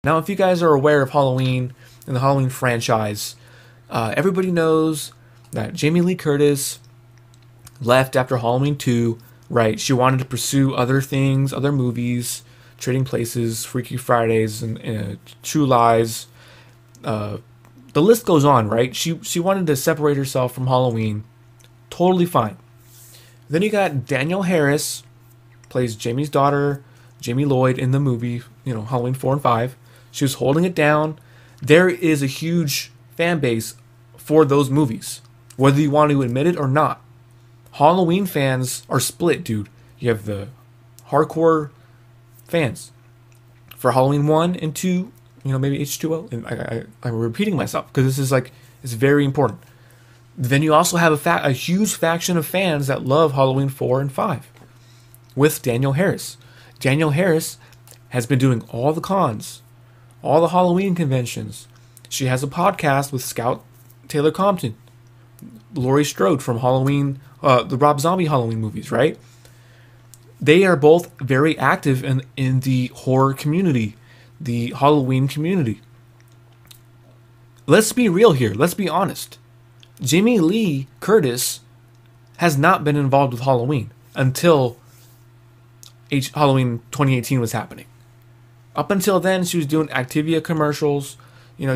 Now, if you guys are aware of Halloween and the Halloween franchise, everybody knows that Jamie Lee Curtis left after Halloween 2, right? She wanted to pursue other things, other movies, Trading Places, Freaky Fridays, and True Lies. The list goes on, right? She wanted to separate herself from Halloween. Totally fine. Then you got Danielle Harris, plays Jamie's daughter, Jamie Lloyd, in the movie, Halloween 4 and 5. She was holding it down. There is a huge fan base for those movies, whether you want to admit it or not. Halloween fans are split, dude. You have the hardcore fans for Halloween 1 and 2, maybe H2O. And I'm repeating myself because this is it's very important. Then you also have a huge faction of fans that love Halloween 4 and 5 with Danielle Harris. Danielle Harris has been doing all the cons, all the Halloween conventions. She has a podcast with Scout Taylor Compton, Laurie Strode from Halloween, the Rob Zombie Halloween movies, right? They are both very active in the horror community, the Halloween community. Let's be real here. Let's be honest. Jamie Lee Curtis has not been involved with Halloween until Halloween 2018 was happening. Up until then, she was doing Activia commercials.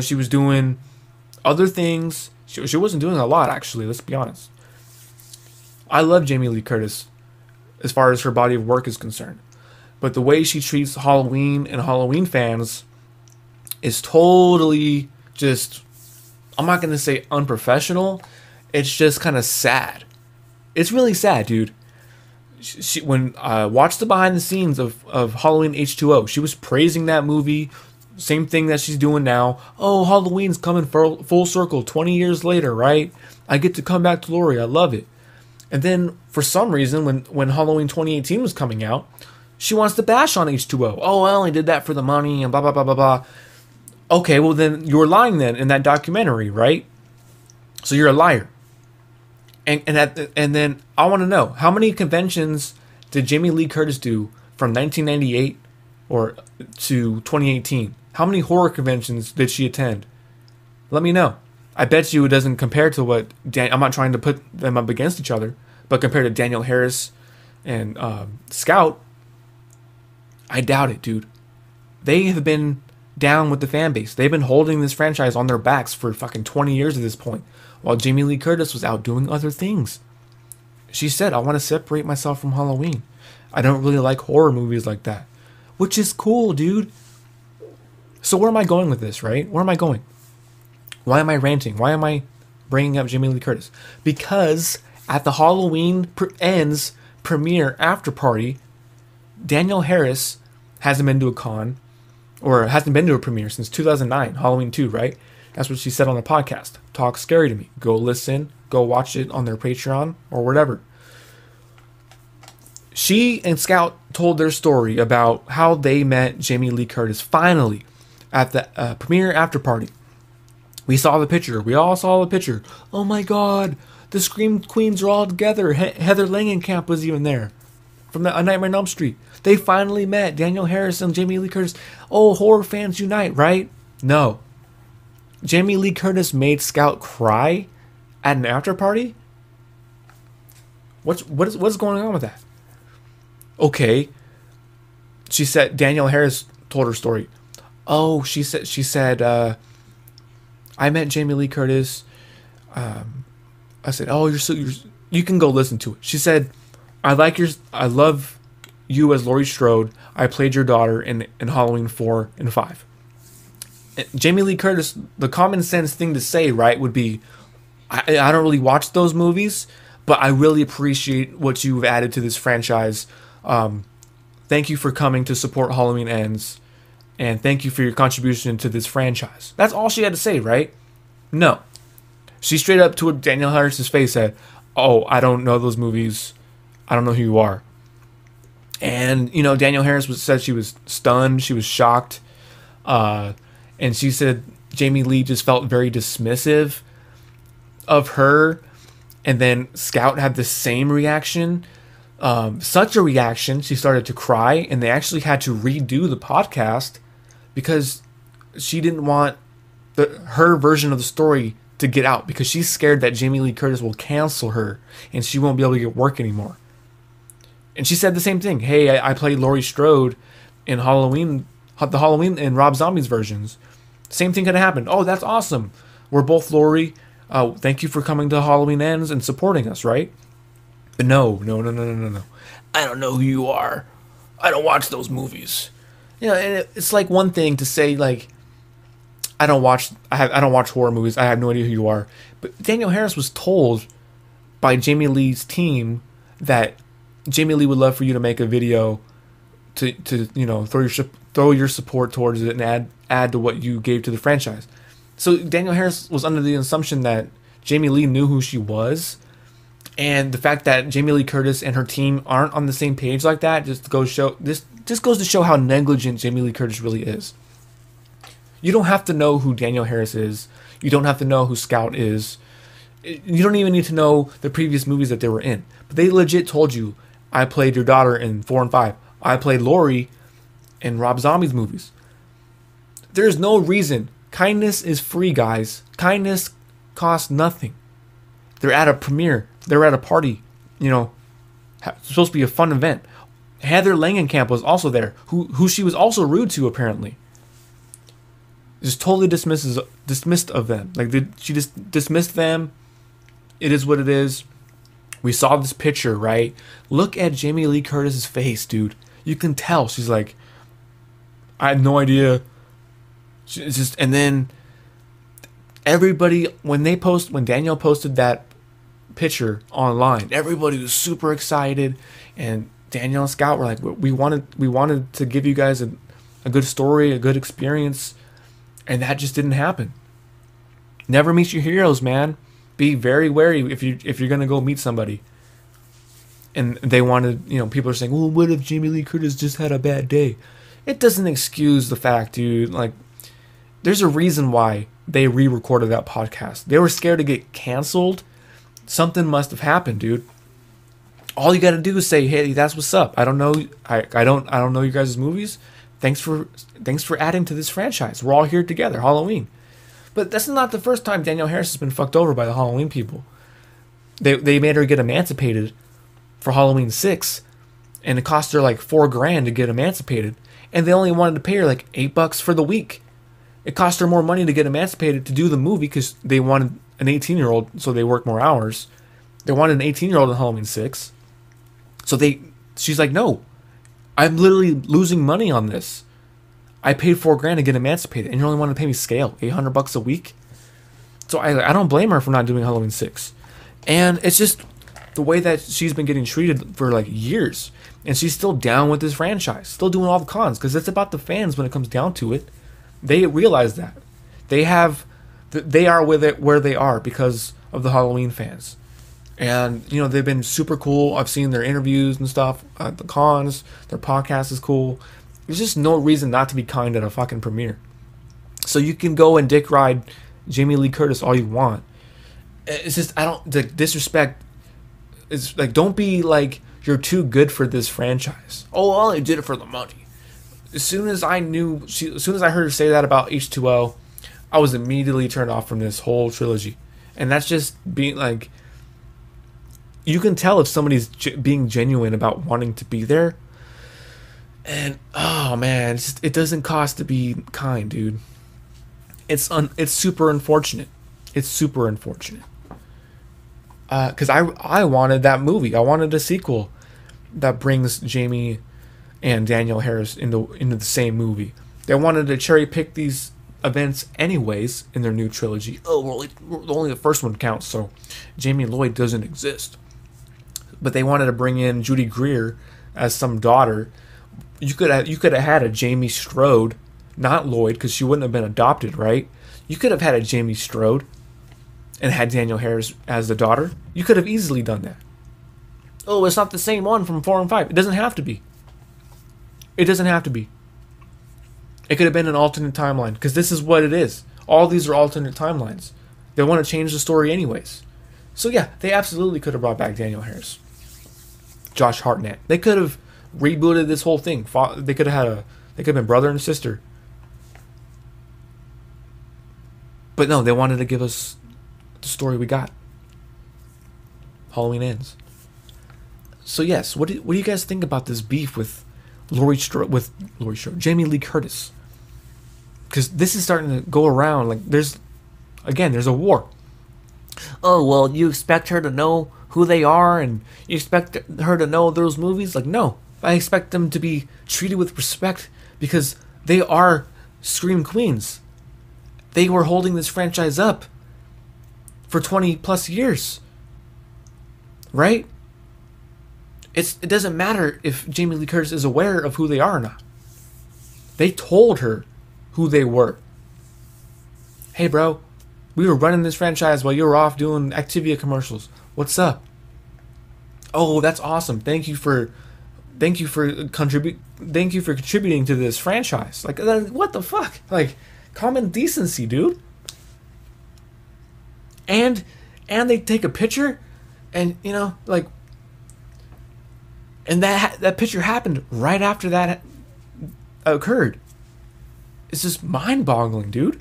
She was doing other things. She wasn't doing a lot, actually. Let's be honest. I love Jamie Lee Curtis as far as her body of work is concerned. But the way she treats Halloween and Halloween fans is totally just, I'm not going to say unprofessional. It's just kind of sad. It's really sad, dude. When I watched the behind the scenes of Halloween H2O, she was praising that movie. Same thing that she's doing now. Oh, Halloween's coming full circle 20 years later, right? I get to come back to Laurie. I love it. And then for some reason, when Halloween 2018 was coming out, she wants to bash on H2O. Oh, I only did that for the money and blah, blah, blah, blah, blah. Okay, well then you're lying then in that documentary, right? So you're a liar. And then I want to know, how many conventions did Jamie Lee Curtis do from 1998 or to 2018? How many horror conventions did she attend? Let me know. I bet you it doesn't compare to what I'm not trying to put them up against each other, but compared to Danielle Harris and Scout, I doubt it, dude. They have been down with the fan base. They've been holding this franchise on their backs for fucking 20 years at this point, while Jamie Lee Curtis was out doing other things. She said, I want to separate myself from Halloween. I don't really like horror movies like that. Which is cool, dude. So where am I going with this, right? Where am I going? Why am I ranting? Why am I bringing up Jamie Lee Curtis? Because at the Halloween Ends premiere after party, Danielle Harris hasn't been to a con, or hasn't been to a premiere since 2009, Halloween 2, right? That's what she said on the podcast. Talk Scary to Me. Go listen. Go watch it on their Patreon or whatever. She and Scout told their story about how they met Jamie Lee Curtis finally at the premiere after party. We saw the picture. We all saw the picture. Oh my God. The Scream Queens are all together. Heather Langenkamp was even there from A Nightmare on Elm Street. They finally met. Danielle Harris and Jamie Lee Curtis. Oh, horror fans unite, right? No. Jamie Lee Curtis made Scout cry at an after party? What's going on with that? Okay. She said, Danielle Harris told her story. Oh, she said, I met Jamie Lee Curtis. I said, oh, you can go listen to it. She said, I love you as Laurie Strode. I played your daughter in Halloween 4 and 5. Jamie Lee Curtis, the common sense thing to say, right, would be, I don't really watch those movies, but I really appreciate what you've added to this franchise. Thank you for coming to support Halloween Ends, and thank you for your contribution to this franchise. That's all she had to say, right? No. She straight up to Danielle Harris's face said, oh, I don't know those movies. I don't know who you are. And, Danielle Harris said she was stunned. She was shocked. And she said Jamie Lee just felt very dismissive of her. And then Scout had the same reaction. Such a reaction, she started to cry. And they actually had to redo the podcast because she didn't want her version of the story to get out because she's scared that Jamie Lee Curtis will cancel her and she won't be able to get work anymore. And she said the same thing. Hey, I played Laurie Strode in the Halloween and Rob Zombie's versions. Same thing could have happened. Oh, that's awesome. We're both Laurie. Thank you for coming to Halloween Ends and supporting us, right? But no. I don't know who you are. I don't watch those movies. You know, and it's like one thing to say like, I don't watch horror movies. I have no idea who you are. But Danielle Harris was told by Jamie Lee's team that Jamie Lee would love for you to make a video to throw your support towards it and add to what you gave to the franchise. So Danielle Harris was under the assumption that Jamie Lee knew who she was, and the fact that Jamie Lee Curtis and her team aren't on the same page like that just goes to show how negligent Jamie Lee Curtis really is. You don't have to know who Danielle Harris is. You don't have to know who Scout is. You don't even need to know the previous movies that they were in. But they legit told you, I played your daughter in 4 and 5. I played Laurie in Rob Zombie's movies. There's no reason. Kindness is free, guys. Kindness costs nothing. They're at a premiere. They're at a party. You know, it's supposed to be a fun event. Heather Langenkamp was also there, who she was also rude to, apparently. Just totally dismissed of them. Like, she just dismissed them. It is what it is. We saw this picture, right? Look at Jamie Lee Curtis's face, dude. You can tell she's like, I had no idea. It's just, and then everybody, when Danielle posted that picture online, everybody was super excited, and Danielle and Scout were like, we wanted to give you guys a good story, a good experience, and that just didn't happen. Never meet your heroes, man. Be very wary if you're gonna go meet somebody. And they wanted, people are saying, well, what if Jamie Lee Curtis just had a bad day? It doesn't excuse the fact, dude. Like, there's a reason why they re-recorded that podcast. They were scared to get canceled. Something must have happened, dude. All you gotta do is say, hey, that's what's up. I don't know. I don't know you guys' movies. Thanks for adding to this franchise. We're all here together. Halloween. But that's not the first time Danielle Harris has been fucked over by the Halloween people. They made her get emancipated for Halloween 6, and it cost her like $4,000 to get emancipated, and they only wanted to pay her like $8 for the week. It cost her more money to get emancipated to do the movie because they wanted an 18-year-old, so they worked more hours. They wanted an 18-year-old in Halloween 6, so she's like, no, I'm literally losing money on this. I paid $4,000 to get emancipated, and you only want to pay me scale, $800 a week. So I don't blame her for not doing Halloween 6, and it's just the way that she's been getting treated for like years, and she's still down with this franchise, still doing all the cons because it's about the fans when it comes down to it. They realize that they are where they are because of the Halloween fans, and they've been super cool. I've seen their interviews and stuff at the cons. Their podcast is cool. There's just no reason not to be kind at a fucking premiere. So you can go and dick ride Jamie Lee Curtis all you want. It's just, the disrespect. It's like, don't be like you're too good for this franchise. Oh, I only did it for the money. As soon as I heard her say that about H2O, I was immediately turned off from this whole trilogy. And that's just being like, you can tell if somebody's being genuine about wanting to be there. And oh man, it doesn't cost to be kind, dude. It's super unfortunate. It's super unfortunate. Because I wanted that movie. I wanted a sequel that brings Jamie and Danielle Harris into the same movie. They wanted to cherry pick these events anyways in their new trilogy. Oh, only the first one counts, so Jamie Lloyd doesn't exist. But they wanted to bring in Judy Greer as some daughter. You could have had a Jamie Strode, not Lloyd, because she wouldn't have been adopted, right? You could have had a Jamie Strode and had Danielle Harris as the daughter. You could have easily done that. Oh, it's not the same one from 4 and 5. It doesn't have to be. It doesn't have to be. It could have been an alternate timeline, because this is what it is. All these are alternate timelines. They want to change the story anyways. So yeah, they absolutely could have brought back Danielle Harris. Josh Hartnett. They could have rebooted this whole thing. They could have been brother and sister. But no, they wanted to give us the story we got. Halloween Ends. So yes, what do you guys think about this beef with Laurie Strode, Jamie Lee Curtis? Because this is starting to go around. Like there's a war. Oh well, you expect her to know who they are, and you expect her to know those movies? Like no, I expect them to be treated with respect because they are Scream Queens. They were holding this franchise up for 20 plus years. Right? It doesn't matter if Jamie Lee Curtis is aware of who they are or not. They told her who they were. Hey bro, we were running this franchise while you were off doing Activia commercials. What's up? Oh, that's awesome. Thank you for contributing to this franchise. Like what the fuck? Like common decency, dude. And they take a picture. And, you know, like, and that picture happened right after that occurred. It's just mind-boggling, dude.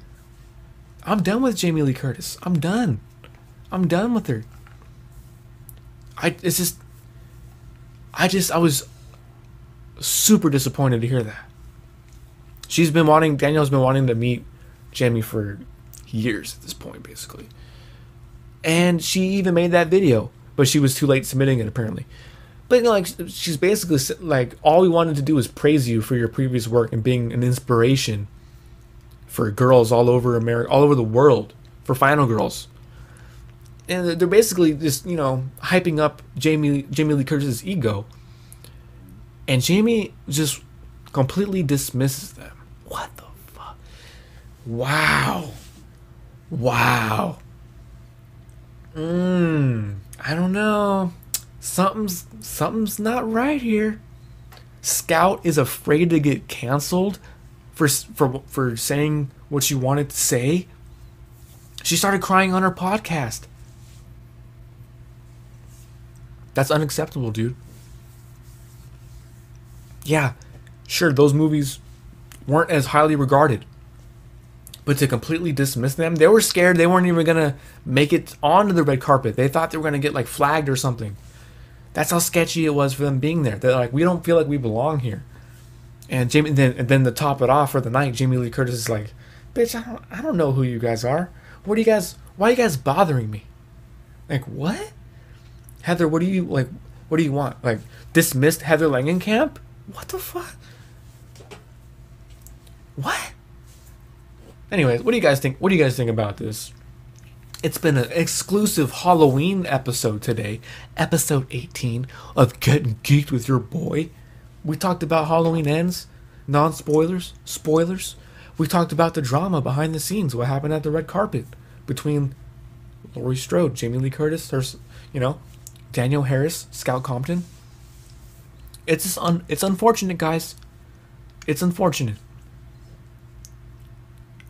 I'm done with Jamie Lee Curtis. I'm done with her. I was super disappointed to hear that. Danielle's been wanting to meet Jamie for years at this point, basically. And she even made that video. But she was too late submitting it, apparently. But, you know, like, she's basically, like, all we wanted to do was praise you for your previous work and being an inspiration for girls all over America, all over the world, for final girls. And they're basically just, you know, hyping up Jamie Lee Curtis' ego. And Jamie just completely dismisses them. What the fuck? Wow. I don't know. Something's not right here. Scout is afraid to get canceled for saying what she wanted to say. She started crying on her podcast. That's unacceptable, dude. Yeah, sure, those movies weren't as highly regarded. But to completely dismiss them, they were scared they weren't even gonna make it onto the red carpet. They thought they were gonna get like flagged or something. That's how sketchy it was for them being there. They're like, we don't feel like we belong here. And then to top it off for the night, Jamie Lee Curtis is like, bitch, I don't know who you guys are. Why are you guys bothering me? Like what? Heather, what do you want? Like dismissed Heather Langenkamp? What the fuck? What? Anyways, what do you guys think? What do you guys think about this? It's been an exclusive Halloween episode today, episode 18 of Getting Geeked with your boy. We talked about Halloween Ends, non-spoilers, spoilers. We talked about the drama behind the scenes, what happened at the red carpet between Laurie Strode, Jamie Lee Curtis, Danielle Harris, Scout Compton. It's unfortunate, guys. It's unfortunate.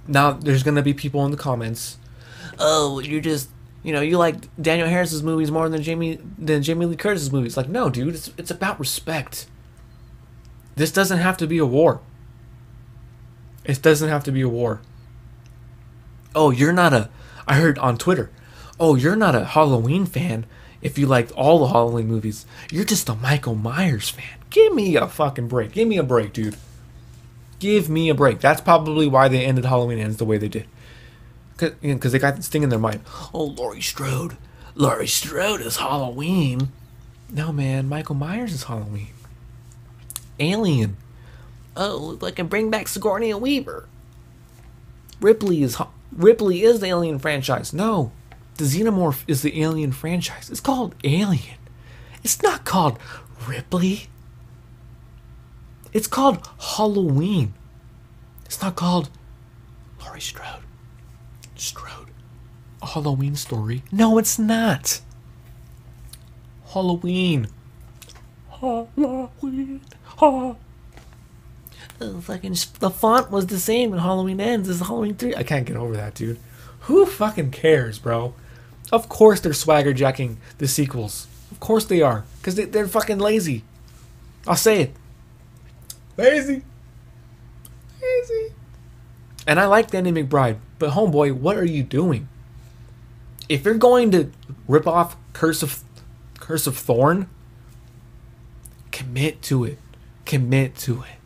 Now, there's going to be people in the comments. Oh, you like Danielle Harris's movies more than Jamie Lee Curtis's movies. Like, no, dude, it's about respect. This doesn't have to be a war. It doesn't have to be a war. Oh, I heard on Twitter, oh, you're not a Halloween fan if you liked all the Halloween movies. You're just a Michael Myers fan. Give me a fucking break. Give me a break, dude. Give me a break. That's probably why they ended Halloween Ends the way they did. Because they got this thing in their mind. Oh, Laurie Strode. Laurie Strode is Halloween. No, man. Michael Myers is Halloween. Alien. Oh, I can bring back Sigourney and Weaver. Ripley is the Alien franchise. No. The Xenomorph is the Alien franchise. It's called Alien. It's not called Ripley. It's called Halloween. It's not called Laurie Strode. A Halloween story. No, it's not. Halloween. The font was the same in Halloween Ends as Halloween 3. I can't get over that, dude. Who fucking cares, bro? Of course they're swagger jacking the sequels. Of course they are. Because they're fucking lazy. I'll say it. Lazy. And I like Danny McBride, But homeboy, what are you doing? If you're going to rip off Curse of Thorn, commit to it. Commit to it.